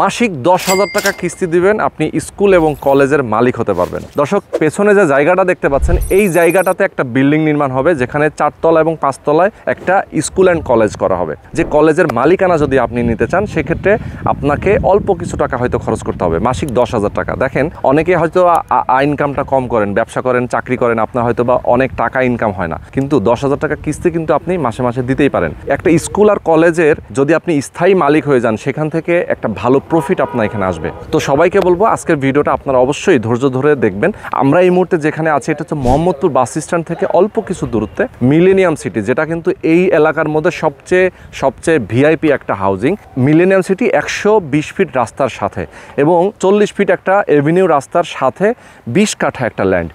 মাসিক 10,000 টাকা কিস্তি দিবেন, আপনি স্কুল এবং কলেজের মালিক হতে পারবেন। দর্শক, পেছনে যে জায়গাটা দেখতে পাচ্ছেন, এই জায়গাটাতে একটা বিল্ডিং নির্মাণ হবে, যেখানে 4 তলা এবং 5 তলায় একটা স্কুল অ্যান্ড কলেজ করা হবে। যে কলেজের মালিকানা যদি আপনি নিতে চান, সেক্ষেত্রে আপনাকে অল্প কিছু টাকা হয়তো খরচ করতে হবে, মাসিক 10,000 টাকা। দেখেন, অনেকে হয়তো ইনকামটা কম করেন, ব্যবসা করেন, চাকরি করেন, আপনার হয়তো বা অনেক টাকা ইনকাম হয় না, কিন্তু 10,000 টাকা কিস্তি কিন্তু আপনি মাসে মাসে দিতেই পারেন। একটা স্কুল আর কলেজের যদি আপনি স্থায়ী মালিক হয়ে যান, সেখান থেকে একটা ভালো প্রফিট আপনার এখানে আসবে। তো সবাইকে বলবো, আজকের ভিডিওটা আপনারা অবশ্যই ধৈর্য ধরে দেখবেন। আমরা এই মুহূর্তে যেখানে আছি, এটা হচ্ছে মোহাম্মদপুর বাস স্ট্যান্ড থেকে অল্প কিছু দূরত্বে মিলেনিয়াম সিটি, যেটা কিন্তু এই এলাকার মধ্যে সবচেয়ে ভিআইপি একটা হাউজিং। মিলেনিয়াম সিটি 120 ফিট রাস্তার সাথে এবং 40 ফিট একটা এভিনিউ রাস্তার সাথে 20 কাঠা একটা ল্যান্ড।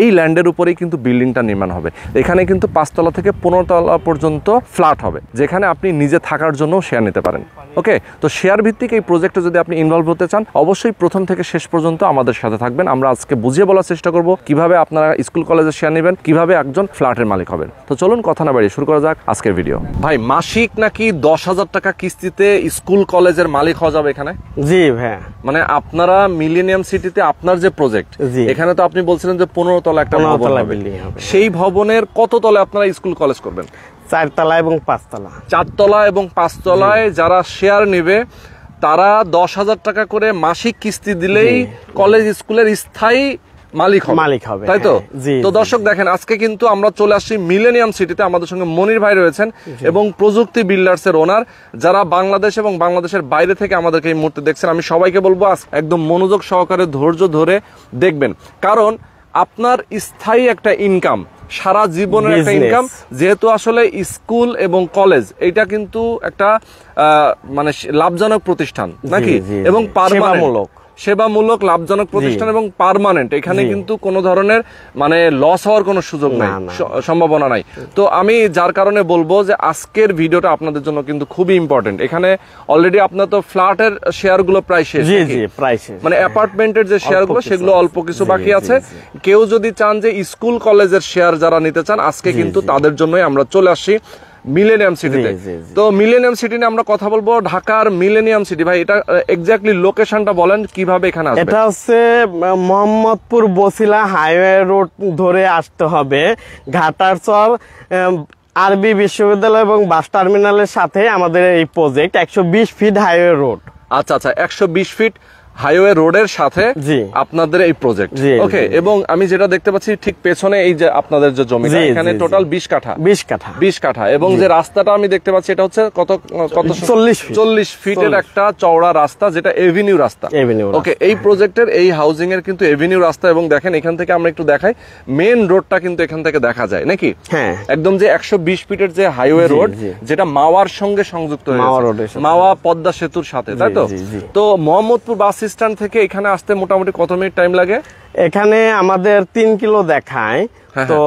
এই ল্যান্ডের উপরেই কিন্তু বিল্ডিংটা নির্মাণ হবে। এখানে কিন্তু 5 তলা থেকে 15 তলা পর্যন্ত ফ্ল্যাট হবে, যেখানে আপনি নিজে থাকার জন্য শেয়ার নিতে পারেন। ওকে, তো শেয়ার ভিত্তিক এই প্রজেক্টে যদি আপনি ইনভলভ হতে চান, অবশ্যই প্রথম থেকে শেষ পর্যন্ত আমাদের সাথে থাকবেন। আমরা আজকে বুঝিয়ে বলার চেষ্টা করব কিভাবে আপনারা স্কুল কলেজে শেয়ার নেবেন, কিভাবে একজন ফ্ল্যাটের মালিক হবেন। তো চলুন কথা না বাড়িয়ে শুরু করা যাক আজকের ভিডিও। ভাই, মাসিক নাকি 10,000 টাকা কিস্তিতে স্কুল কলেজের মালিক হওয়া যাবে এখানে? জি ভাই, মানে আপনারা মিলেনিয়াম সিটিতে আপনার যে প্রজেক্ট, এখানে তো আপনি বলছিলেন যে 15 তলা একটা ভবন হবে, সেই ভবনের কত তলে আপনারা স্কুল কলেজ করবেন? 4 তলা এবং 5 তলা। 4 তলা এবং 5 তলায় যারা শেয়ার নেবে, তারা 10,000 টাকা করে মাসিক কিস্তি দিলেই কলেজ স্কুলের স্থায়ী মালিক হবে, তাই তো? তো দর্শক দেখেন, আজকে কিন্তু আমরা চলে আসছি মিলেনিয়াম সিটিতে। আমাদের সঙ্গে মনির ভাই রয়েছেন এবং প্রযুক্তি বিল্ডার্স এর ওনার, যারা বাংলাদেশ এবং বাংলাদেশের বাইরে থেকে আমাদেরকে এই মুহূর্তে দেখছেন। আমি সবাইকে বলবো একদম মনোযোগ সহকারে ধৈর্য ধরে দেখবেন, কারণ আপনার স্থায়ী একটা ইনকাম, সারা জীবনের একটা ইনকাম, যেহেতু আসলে স্কুল এবং কলেজ এটা কিন্তু একটা মানে লাভজনক প্রতিষ্ঠান নাকি, এবং সেবামূলক লাভজনক প্রতিষ্ঠান এবং পার্মানেন্ট। এখানে কিন্তু কোনো ধরনের মানে লস হওয়ার কোনো সুযোগ নাই, সম্ভাবনা নাই। তো আমি যার কারণে বলবো যে আজকের ভিডিওটা আপনাদের জন্য কিন্তু খুবই ইম্পর্টেন্ট। এখানে অলরেডি আপনার তো ফ্ল্যাটের শেয়ারগুলো প্রায় শেষ, মানে অ্যাপার্টমেন্টের যে শেয়ারগুলো সেগুলো অল্প কিছু বাকি আছে। কেউ যদি চান যে স্কুল কলেজের শেয়ার যারা নিতে চান, আজকে কিন্তু তাদের জন্যই আমরা চলে আসছি মিলেনিয়াম সিটিতে। তো মিলেনিয়াম সিটি নিয়ে আমরা কথা বলবো, ঢাকার মিলেনিয়াম সিটি। ভাই, এটা এক্স্যাক্টলি লোকেশনটা বলেন, কিভাবে এখানে আসবে? এটা হচ্ছে মোহাম্মদপুর বসিলা হাইওয়ে রোড ধরে আসতে হবে। ঘাটারচর আরবি বিশ্ববিদ্যালয় এবং বাস টার্মিনালের সাথে আমাদের এই প্রজেক্ট। 120 fit highway road. আচ্ছা, 120 ফিট হাইওয়ে রোডের সাথে আপনাদের এই প্রজেক্ট। ওকে, এবং আমি যেটা দেখতে পাচ্ছি ঠিক পেছনে, এই যে আপনাদের যে জমিটা, এখানে টোটাল 20 কাঠা এবং যে রাস্তাটা আমি দেখতে পাচ্ছি, এটা হচ্ছে কত 40 ফিটের একটা চওড়া রাস্তা, যেটা এভিনিউ রাস্তা। ওকে, এই প্রজেক্টের এই হাউজিং এর কিন্তু এভিনিউ রাস্তা, এবং দেখেন এখান থেকে আমরা একটু দেখাই, মেন রোডটা কিন্তু এখান থেকে দেখা যায় নাকি? হ্যাঁ, একদম যে 120 ফিটের যে হাইওয়ে রোড, যেটা মাওয়ার সঙ্গে সংযুক্ত হয়েছে, মাওয়া পদ্মা সেতুর সাথে, তাই তো? তো মোহাম্মদপুর বাস স্ট্যান্ড থেকে এখানে আসতে মোটামুটি কত মিনিট টাইম লাগে? এখানে আমাদের 3 কিলো দেখায়, তো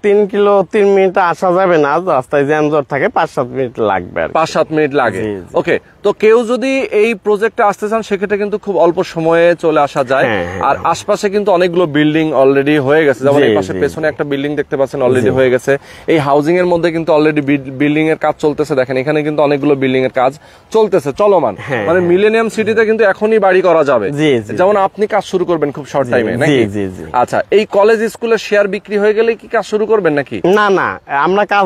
3 কিলো 3 মিনিট আসা যাবে না, রাস্তায় জ্যামজট থাকে, 5-7 মিনিট লাগবে, 5-7 মিনিট লাগে। ওকে, তো কেউ যদি এই প্রজেক্টে আসতে চান, সেক্ষেত্রে কিন্তু খুব অল্প সময়ে চলে আসা যায়। আর আশপাশে কিন্তু অনেকগুলো বিল্ডিং অলরেডি হয়ে গেছে, যেমন এই পাশে পেছনে একটা বিল্ডিং দেখতে পাচ্ছেন অলরেডি হয়ে গেছে। এই হাউজিং এর মধ্যে কিন্তু অলরেডি বিল্ডিং এর কাজ চলতেছে। দেখেন, এখানে কিন্তু অনেকগুলো বিল্ডিং এর কাজ চলতেছে, চলমান। মানে মিলেনিয়াম সিটিতে কিন্তু এখনই বাড়ি করা যাবে, যেমন আপনি কাজ শুরু করবেন খুব শর্ট টাইমে নাকি? আচ্ছা, এই কলেজ স্কুলের শেয়ার বিক্রি হয়ে গেলে কি কাজ শুরু করবেন নাকি? না, আমরা কাজ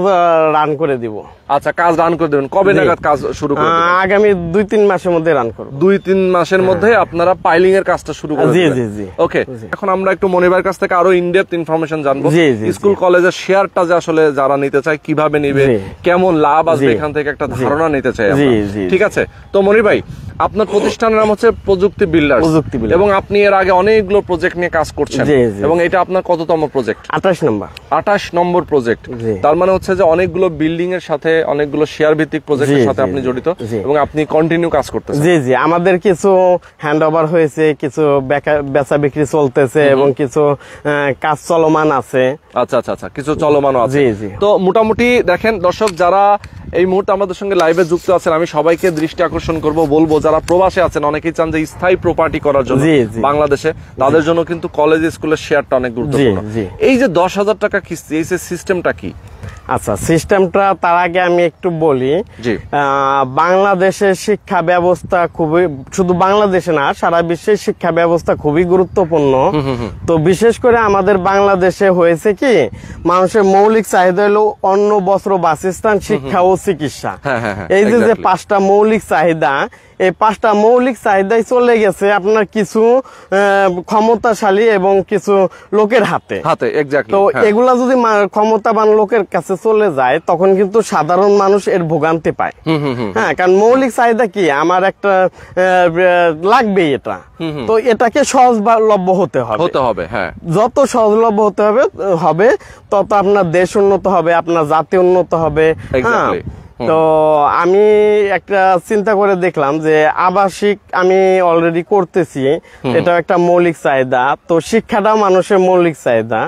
রান করে দিব। আচ্ছা, কাজ রান করে দেবেন। কবে নাগাদ কাজ শুরু করবেন? আগামী 2-3 মাসের মধ্যে রান করব। 2-3 মাসের মধ্যে আপনারা পাইলিং এর কাজটা শুরু করে দেবেন। ওকে, এখন আমরা একটু মনিবার কাছ থেকে আরো ইনডেপথ ইনফরমেশন জানবো। স্কুল কলেজের শেয়ারটা যে আসলে যারা নিতে চায়, কিভাবে নিবে, কেমন লাভ আসবে, এখান থেকে একটা ধারণা নিতে চাই আমরা। ঠিক আছে, তো মনির ভাই, আপনার প্রতিষ্ঠানের নাম হচ্ছে প্রযুক্তি বিল্ডার্স, এবং আপনি এর আগে অনেকগুলো প্রজেক্ট নিয়ে কাজ করছেন, এবং এটা আপনার কততম প্রজেক্ট? 28 নম্বর প্রজেক্ট। তার মানে হচ্ছে যে অনেকগুলো বিল্ডিং এর সাথে, অনেকগুলো শেয়ার ভিত্তিক প্রজেক্টের সাথে আপনি জড়িত, এবং আপনি কন্টিনিউ কাজ করতেছেন। জি, আমাদের কিছু হ্যান্ড ওভার হয়েছে, কিছু বেচা বিক্রি চলতেছে, এবং কিছু কাজ চলমান আছে। আচ্ছা, কিছু চলমানও আছে। তো মোটামুটি দেখেন দর্শক, যারা এই মুহূর্তে আমাদের সঙ্গে লাইভে যুক্ত আছেন, আমি সবাইকে দৃষ্টি আকর্ষণ করব, বলবো যারা প্রবাসে আছেন, অনেকেই চান যে স্থায়ী প্রপার্টি করার জন্য বাংলাদেশে, তাদের জন্য কিন্তু কলেজ স্কুলের শেয়ারটা অনেক গুরুত্বপূর্ণ। এই যে 10,000 টাকা কিস্তি, এই যে সিস্টেমটা কি? আচ্ছা, সিস্টেমটা তার আগে আমি একটু বলি। বাংলাদেশের শিক্ষা ব্যবস্থা খুবই, শুধু বাংলাদেশে না সারা বিশ্বের শিক্ষা ব্যবস্থা খুবই গুরুত্বপূর্ণ। তো বিশেষ করে আমাদের বাংলাদেশে হয়েছে কি, মানুষের মৌলিক চাহিদা হলো অন্ন, বস্ত্র, বাসস্থান, শিক্ষা ও চিকিৎসা। এই যে 5টা মৌলিক চাহিদা, এই 5টা মৌলিক চাহিদাই চলে গেছে আপনার কিছু ক্ষমতাশালী এবং কিছু লোকের হাতে। তো এগুলা যদি ক্ষমতাবান লোকের কাছে চলে যায়, তখন কিন্তু সাধারণ মানুষ এর ভোগান্তি পায়। হ্যাঁ, কারণ মৌলিক চাহিদা কি, আমার একটা লাগবেই এটা, তো এটাকে সহজলভ্য হতে হবে। যত সহজলভ্য হবে তত আপনার দেশ উন্নত হবে, আপনার জাতি উন্নত হবে। হ্যাঁ, তো আমি একটা চিন্তা করে দেখলাম যে আবাসিক আমি অলরেডি করতেছি, এটা একটা মৌলিক চাহিদা। তো শিক্ষাটাও মানুষের মৌলিক চাহিদা।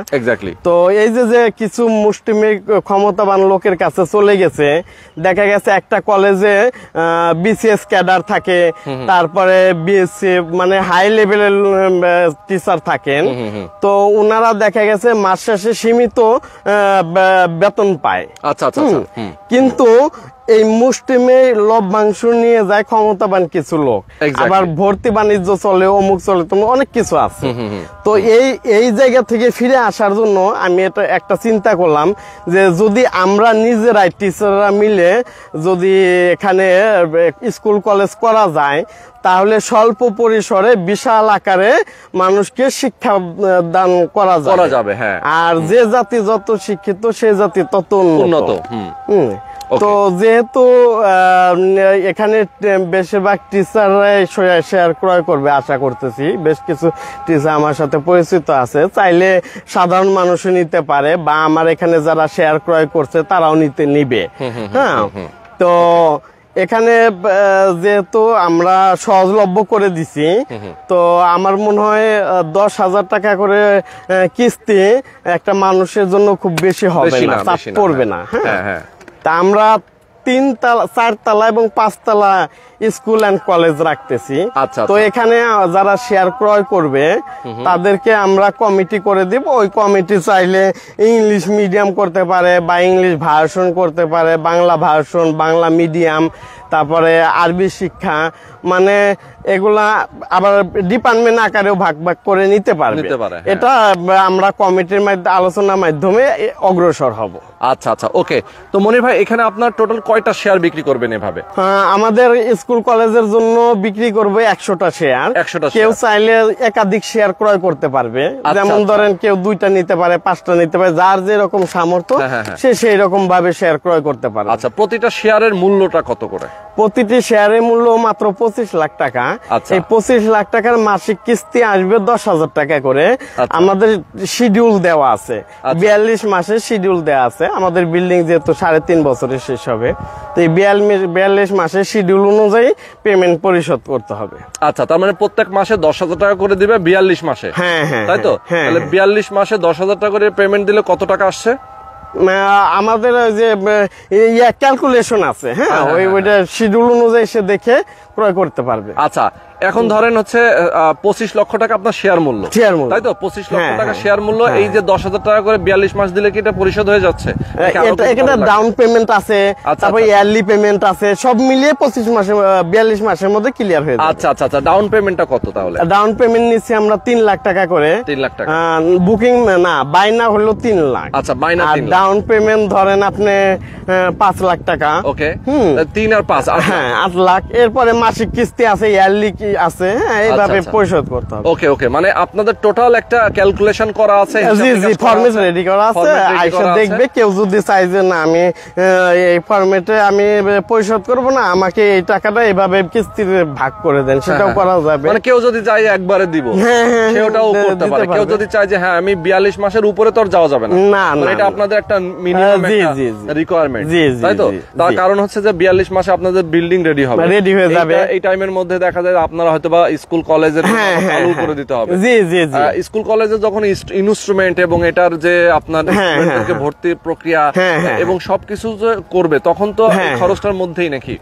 তো এই যে কিছু মুষ্টিমেয় ক্ষমতাবান লোকের কাছে চলে গেছে, দেখা গেছে একটা কলেজে বিসিএস ক্যাডার থাকে, তারপরে বিএসসি মানে হাই লেভেলের টিচার থাকেন। তো ওনারা দেখা গেছে মাস শেষে সীমিত বেতন পায়। কিন্তু এই মুষ্টিমেয় লভ্যাংশ নিয়ে যায় ক্ষমতাবান কিছু লোক, আবার ভর্তি বাণিজ্য চলে, অমুক চলে, অনেক কিছু আছে। তো এই জায়গা থেকে ফিরে আসার জন্য আমি এটা একটা চিন্তা করলাম যে যদি আমরা নিজেরাই টিচাররা মিলে যদি এখানে স্কুল কলেজ করা যায়, তাহলে স্বল্প পরিসরে বিশাল আকারে মানুষকে শিক্ষা দান করা যাবে। আর যে জাতি যত শিক্ষিত, সে জাতি তত উন্নত। তো যেহেতু এখানে বেশিরভাগ টিচাররাই শেয়ার ক্রয় করবে আশা করতেছি, বেশ কিছু টিচার আমার সাথে পরিচিত আছে, চাইলে সাধারণ মানুষও নিতে পারে, বা আমার এখানে যারা শেয়ার ক্রয় করছে তারাও নিবে। হ্যাঁ, তো এখানে যেহেতু আমরা সহজলভ্য করে দিছি, তো আমার মনে হয় 10,000 টাকা করে কিস্তি একটা মানুষের জন্য খুব বেশি হবে না, চাপ পড়বে না। হ্যাঁ, তা আমরা 3 তলা, 4 তলা এবং 5 তলা স্কুল এন্ড কলেজ রাখতেছি। তো এখানে যারা শেয়ার ক্রয় করবে তাদেরকে আমরা কমিটি করে দিব। ওই কমিটি চাইলে ইংলিশ মিডিয়াম করতে পারে, বা ইংলিশ ভার্সন করতে পারে, বাংলা ভার্সন, বাংলা মিডিয়াম, তারপরে আরবি শিক্ষা, মানে এগুলা আবার ডিপার্টমেন্ট আকারেও ভাগ ভাগ করে নিতে পারবে। এটা আমরা কমিটির মাধ্যমে আলোচনার মাধ্যমে অগ্রসর হব। আচ্ছা, ওকে। তো মনির ভাই, এখানে আপনার টোটাল কয়টা শেয়ার বিক্রি করবেন এভাবে? আমাদের স্কুল কলেজের জন্য বিক্রি করবে 100টা শেয়ার। কেউ চাইলে একাধিক শেয়ার ক্রয় করতে পারবে, যেমন ধরেন কেউ 2টা নিতে পারে, 5টা নিতে পারে, যার যেরকম সামর্থ্য সে সেই রকম ভাবে শেয়ার ক্রয় করতে পারে। আচ্ছা, প্রতিটা শেয়ারের মূল্যটা কত করে? প্রতিটি শেয়ারের মূল্য মাত্র 25 লাখ টাকা। এই 25 লাখ টাকার মাসিক কিস্তি আসবে 10,000 টাকা করে। আমাদের শিডিউল দেওয়া আছে, 42 মাসের শিডিউল দেওয়া আছে। আমাদের বিল্ডিং যেহেতু 3.5 বছরে শেষ হবে, তো এই 42 মাসের শিডিউল অনুযায়ী পেমেন্ট পরিশোধ করতে হবে। আচ্ছা, তার মানে প্রত্যেক মাসে 10,000 টাকা করে দিবে 42 মাসে? হ্যাঁ, তাই তো? তাহলে 42 মাসে 10,000 টাকা করে পেমেন্ট দিলে কত টাকা আসছে? আমাদের যে ক্যালকুলেশন আছে, হ্যাঁ, ওইটা শিডিউল অনুযায়ী সে দেখে ক্রয় করতে পারবে। আচ্ছা, এখন ধরেন হচ্ছে 25 লক্ষ টাকা আপনার শেয়ার মূল্য, তাই তো? 25 লক্ষ টাকা শেয়ার মূল্য। এই যে 10,000 টাকা করে 42 মাস দিলে কি এটা পরিশোধ হয়ে যাচ্ছে? এটা ডাউন পেমেন্ট আছে, তারপর ইয়ারলি পেমেন্ট আছে, সব মিলিয়ে 42 মাসের মধ্যে ক্লিয়ার হয়ে যাবে। আচ্ছা, ডাউন পেমেন্টটা কত তাহলে? ডাউন পেমেন্ট নিচ্ছি আমরা 3 লাখ টাকা করে। 3 লাখ টাকা বুকিং না, বাইনা হলো 3 লাখ। আচ্ছা, বাইনা 3 লাখ। ডাউন পেমেন্ট ধরেন আপনি 5 লাখ টাকা। ওকে, 3 আর 5, হ্যাঁ, 8 লাখ। এরপরে মাসিক কিস্তি আছে, ইয়ারলি কি আছে, হ্যাঁ, এইভাবে পরিশোধ করতে হবে। ওকে, মানে আপনাদের টোটাল একটা ক্যালকুলেশন করা আছে, জি, ফরম্যাট রেডি করা আছে। আইসা দেখবে, কেউ যদি চাই যে না আমি এই ফরম্যাটে আমি পরিশোধ করব না, আমাকে এই টাকাটা এইভাবে কিস্তিতে ভাগ করে দেন, সেটাও করা যাবে। মানে কেউ যদি চায় একবারে দিব, সেটাও করতে পারে। কেউ যদি চায় যে হ্যাঁ আমি 42 মাসের উপরে তো আর যাওয়া যাবে না, এটা আপনাদের একটা একটা মিনিমাম জি, একটা জি, জি। রিকোয়ারমেন্ট, জি, জি, তাই তো? জি, তার জি। কারণ হচ্ছে যে 42 মাসে আপনাদের বিল্ডিং রেডি হবে, রেডি হয়ে যাবে। এই টাইমের মধ্যে দেখা যায় আপনারা হয়তো বা স্কুল কলেজের হ্যাঁ, হ্যাঁ, চালু হ্যাঁ। করে দিতে হবে। জি, জি, জি। স্কুল কলেজে যখন ইনস্ট্রুমেন্ট এবং এটার যে আপনার হ্যাঁ, স্টুডেন্টদেরকে হ্যাঁ। ভর্তির প্রক্রিয়া হ্যাঁ, হ্যাঁ, এবং সবকিছু যে করবে তখন তো এই হ্যাঁ। খরচটার মধ্যেই নাকি?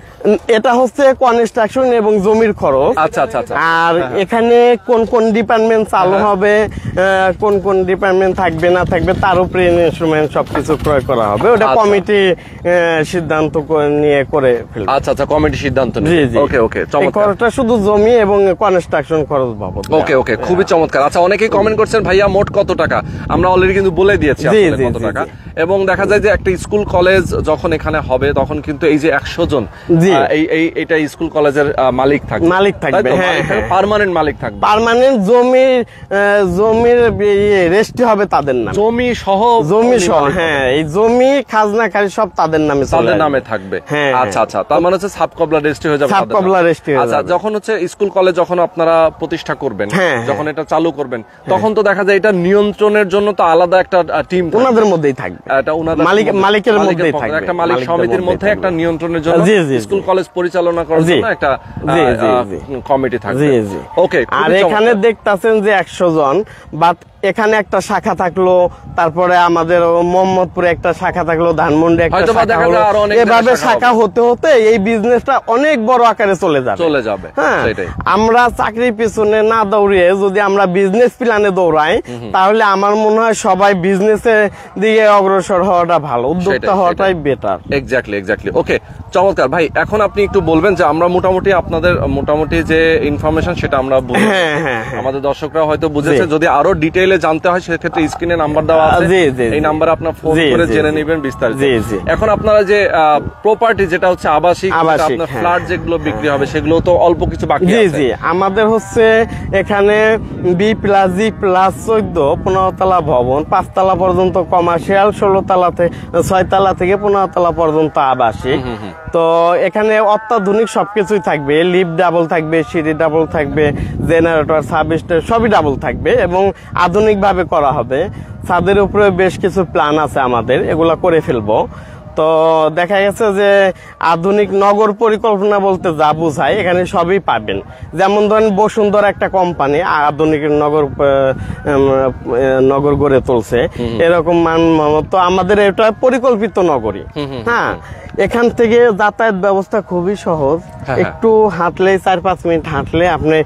এটা হচ্ছে কনস্ট্রাকশন এবং জমির খরচ। আচ্ছা আচ্ছা আচ্ছা। আর এখানে কোন কোন ডিপার্টমেন্ট চালু হবে, কোন কোন ডিপার্টমেন্ট থাকবে না থাকবে, তার উপরে ইনস্ট্রুমেন্ট সবকিছু ক্রয় করা হবে। ওটা আচ্ছা। কমিটি সিদ্ধান্ত নিয়ে করে ফেলবে। আচ্ছা আচ্ছা, কমিটি সিদ্ধান্ত জি, নেবে। জি। ওকে ওকে, এই চমৎকার। খরচটা শুধু জমি এবং কনস্ট্রাকশন খরচ বাবদ। ওকে ওকে, খুবই চমৎকার। আচ্ছা, অনেকেই কমেন্ট করছেন ভাইয়া মোট কত টাকা, আমরা অলরেডি কিন্তু বলে দিয়েছি জি, আসলে জি, কত জি, টাকা। জি। এবং দেখা যায় যে একটা স্কুল কলেজ যখন এখানে হবে তখন কিন্তু এই যে 100 জন জি। এইটা স্কুল কলেজের মালিক থাকবে, মালিক থাকবে, হ্যাঁ, হ্যাঁ। পার্মানেন্ট মালিক থাকবে, পার্মানেন্ট জমির রেস্টি হবে তাদের নামে। জমি সহ জমি সহ, হ্যাঁ, এই জমি খাজনাকারী সব তাদের নামে চলে তাদের আসবে। নামে থাকবে। হ্যাঁ, আচ্ছা আচ্ছা, তার মানে হচ্ছে সাব কবলা রেজিস্ট্রি হয়ে যাবে সাব তাদের কবলা নামে। রেজিস্ট্রি হয়ে আচ্ছা, যাবে। যখন হচ্ছে স্কুল কলেজ যখন আপনারা প্রতিষ্ঠা করবেন, হ্যাঁ, যখন এটা চালু করবেন, তখন তো দেখা যায় এটা নিয়ন্ত্রণের জন্য তো আলাদা একটা টিম ওনাদের মধ্যেই থাকবে। এটা ওনাদের মালিকের মধ্যেই পক্ষ, থাকবে। একটা মালিক মালিকদের সমিতির মধ্যেই মধ্যে থাকবে। একটা নিয়ন্ত্রণের জন্য জি, জি, স্কুল জি। কলেজ পরিচালনা করার জি। জন্য একটা জি, জি, জি। কমিটি থাকবে। জি, জি। ওকে, আর এখানে দেখতাছেন যে 100 জন, বাট এখানে একটা শাখা থাকলো, তারপরে আমাদের মোহাম্মদপুরে একটা শাখা থাকলো, ধানমন্ডি একটা হয়তো বা শাখা দেখা হলো। যায় আরো অনেক এভাবে জায়গায় শাখা শাখা হতে হতে এই বিজনেসটা অনেক বড় আকারে চলে যাবে। হ্যাঁ, সেটাই। আমরা চাকরির পিছনে না দৌড়িয়ে যদি আমরা বিজনেস প্ল্যানে দৌড়াই, তাহলে আমার মনে হয় সবাই বিজনেসের দিকে অগ্রসর হওয়াটা ভালো, উদ্যোক্তা সেটাই, হওয়াটাই বেটার। এক্স্যাক্টলি। ওকে, চমৎকার ভাই। এখন আপনি একটু বলবেন যে আমরা মোটামুটি আপনাদের মোটামুটি যে ইনফরমেশন সেটা আমরা বুঝেছি। হ্যাঁ, হ্যাঁ, হ্যাঁ। আমাদের দর্শকরা হয়তো বুঝেছে। জি। যদি আরো ডিটেইলে জানতে হয় সেক্ষেত্রে স্ক্রিনে নাম্বার দেওয়া আছে, জি, জি, এই জি। নাম্বারে আপনার ফোন জি, করে জি, জেনে জি। নেবেন বিস্তারিত। জি, জি। এখন আপনারা যে প্রপার্টি যেটা হচ্ছে আবাসিক, আবাসিক, আপনার হ্যাঁ। ফ্ল্যাট যেগুলো বিক্রি হবে সেগুলো তো অল্প কিছু বাকি জি, আছে। জি। আমাদের হচ্ছে এখানে B+G+14 15 তলা ভবন, 5 তলা পর্যন্ত কমার্শিয়াল, 16 তলা থেকে 6 তলা থেকে 15 তলা পর্যন্ত আবাসিক। তো এখানে অত্যাধুনিক সবকিছুই থাকবে, লিফট ডাবল থাকবে, সিঁড়ি ডাবল থাকবে, জেনারেটর, সার্ভিস সবই ডাবল থাকবে এবং আধুনিক ভাবে করা হবে। ছাদের উপরে বেশ কিছু প্ল্যান আছে আমাদের, এগুলা করে ফেলবো। তো দেখা গেছে যে আধুনিক নগর পরিকল্পনা বলতে যা বোঝায় এখানে সবই পাবেন। যেমন ধরেন বসুন্ধরা একটা কোম্পানি আধুনিক নগর গড়ে তুলছে, এরকম তো আমাদের এটা পরিকল্পিত নগরী। হ্যাঁ, এখান থেকে যাতায়াত ব্যবস্থা খুবই সহজ। হ্যাঁ। একটু হাঁটলে 4-5 মিনিট হাঁটলে আপনি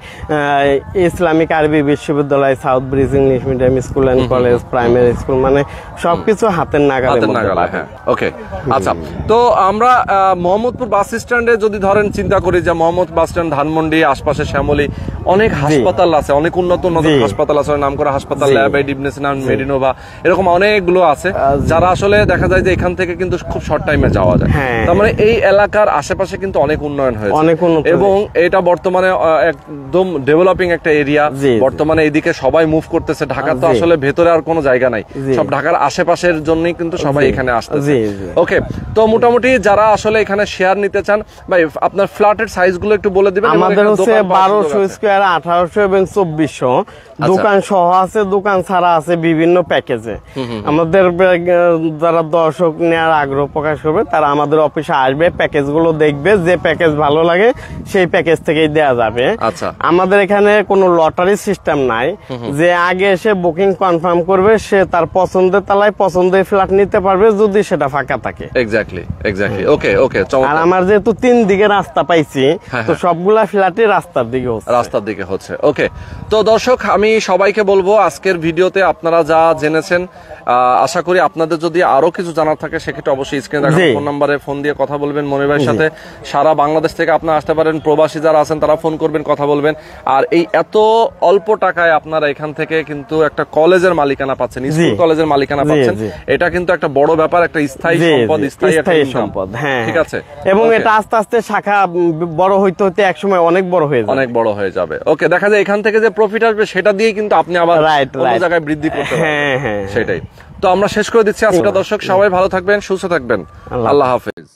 ইসলামিক আরবি বিশ্ববিদ্যালয়, south bridge English medium school and college, primary school, মানে সবকিছু হাতের নাগালের মধ্যে পাবেন। হ্যাঁ, ওকে। আচ্ছা, তো আমরা মোহাম্মদপুর বাস স্ট্যান্ডে যদি ধরেন চিন্তা করি যে মোহাম্মদ বাস স্ট্যান্ড, ধানমন্ডি, আশপাশে শ্যামলী অনেক হাসপাতাল আছে, অনেক উন্নত জি। হাসপাতাল আছে, নাম করা হাসপাতাল, জি। ল্যাব, ডিবনেসিনাম, মেডিনোভা, এরকম অনেকগুলো আছে যারা আসলে দেখা যায় যে এখান থেকে কিন্তু খুব শর্ট টাইমে যাওয়া যায়। হ্যাঁ। তার মানে এই এলাকার আশেপাশে কিন্তু অনেক উন্নয়ন হয়েছে, অনেক উন্নত এবং এটা বর্তমানে একদম ডেভেলপিং একটা এরিয়া। জি, জি। বর্তমানে এদিকে সবাই মুভ করতেছে। ঢাকা তো জি। আসলে ভেতরে আর কোনো জায়গা নাই, জি। সব ঢাকার আশেপাশের জন্যই কিন্তু সবাই জি। এখানে আসতেছে। জি, জি। ওকে, তো মোটামুটি যারা আসলে এখানে শেয়ার নিতে চান, ভাই আপনার ফ্ল্যাটের সাইজ গুলো একটু বলে দিবেন। এবং আমাদের এখানে হচ্ছে দোকান পাওয়ার সুযোগ 1200 আছে। স্কোয়ার, 1800 এবং 2400 দোকান সহ আছে, দোকান ছাড়া আছে বিভিন্ন প্যাকেজে। আমাদের যারা দর্শক নেওয়ার আগ্রহ প্রকাশ করবে তারা আমাদের অফিসে আসবে, প্যাকেজ গুলো দেখবে, যে প্যাকেজ ভালো লাগে সেই প্যাকেজ থেকেই দেওয়া যাবে। আচ্ছা। আমাদের এখানে কোনো লটারি সিস্টেম নাই, যে আগে এসে বুকিং কনফার্ম করবে সে তার পছন্দের তালায় পছন্দের ফ্ল্যাট নিতে পারবে যদি সেটা ফাঁকা থাকে। এক্স্যাক্টলি। ওকে ওকে, আর চমৎকার। আমার যেহেতু 3 দিকে রাস্তা পাইছি, হ্যাঁ, তো হ্যাঁ। সবগুলা ফ্ল্যাটই রাস্তার দিকে হচ্ছে। রাস্তার দিকে হচ্ছে। ওকে, তো দর্শক আমি সবাইকে বলবো আজকের ভিডিওতে আপনারা যা জেনেছেন, আশা করি আপনাদের যদি আরো কিছু জানার থাকে সেক্ষেত্রে অবশ্যই স্ক্রিনে দেখা জি। ফোন নাম্বারে ফোন দিয়ে কথা বলবেন মনির ভাইয়ের সাথে। সারা বাংলাদেশ থেকে আপনারা আসতে পারেন, প্রবাসী যারা আছেন তারা ফোন করবেন, কথা বলবেন। আর এই এত অল্প টাকায় আপনারা এখান থেকে কিন্তু একটা কলেজের মালিকানা পাচ্ছেন, স্কুল কলেজের মালিকানা জি, পাচ্ছেন। জি। এটা কিন্তু একটা বড় ব্যাপার, একটা স্থায়ী জি, সম্পদ, জি, স্থায়ী একটা স্থায়ী income। সম্পদ, হ্যাঁ, ঠিক আছে। এবং Okay. এটা আস্তে আস্তে শাখা বড় হইতে হইতে একসময় অনেক বড় হয়ে যাবে। অনেক বড় হয়ে যাবে। ওকে, দেখা যায় এখান থেকে যে প্রফিট আসবে সেটা দিয়ে কিন্তু আপনি আবার Right, অন্য right. জায়গায় বৃদ্ধি করতে পারবেন। হ্যাঁ, হ্যাঁ, সেটাই। তো আমরা শেষ করে দিচ্ছি আজকে। দর্শক সবাই ভালো থাকবেন, সুস্থ থাকবেন। আল্লাহ হাফেজ।